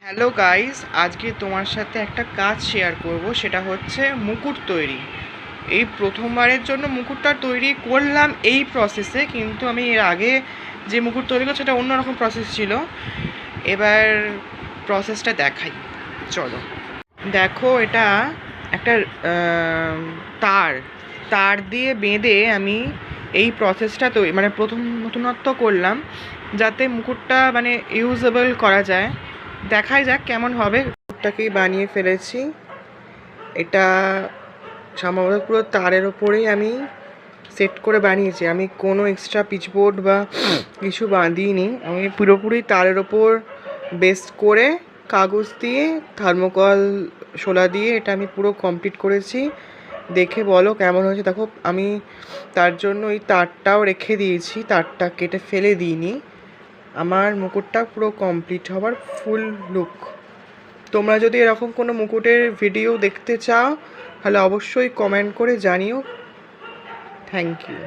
Hello guys, আজকে তোমার সাথে একটা কাজ শেয়ার করব, সেটা হচ্ছে মুকুট তৈরি। এই প্রথমবারের জন্য মুকুটটা তৈরি করলাম এই প্রসেসে, কিন্তু আমি এর আগে যে মুকুট তৈরি করছি সেটা অন্যরকম প্রসেস ছিল। এবার প্রসেসটা দেখাই, চলো। দেখো, এটা একটা তার তার দিয়ে বেঁধে আমি এই প্রসেসটা তৈরি প্রথম নতুনত্ব করলাম, যাতে মুকুটটা ইউজেবল করা যায়। দেখাই যাক কেমন হবে। মুকুটটাকেই বানিয়ে ফেলেছি। এটা সম্ভবত পুরো তারের ওপরেই আমি সেট করে বানিয়েছি। আমি কোনো এক্সট্রা পিচবোর্ড বা কিছু বাঁধিনি, আমি পুরোপুরি তারের ওপর বেস করে কাগজ দিয়ে থার্মোকল শোলা দিয়ে এটা আমি পুরো কমপ্লিট করেছি। দেখে বলো কেমন হয়েছে। দেখো, আমি তার জন্য ওই তারটাও রেখে দিয়েছি, তারটা কেটে ফেলে দিইনি। আমার মুকুটটা পুরো কমপ্লিট হওয়ার ফুল লুক। তোমরা যদি এরকম কোনো মুকুটের ভিডিও দেখতে চাও তাহলে অবশ্যই কমেন্ট করে জানিও। Thank you.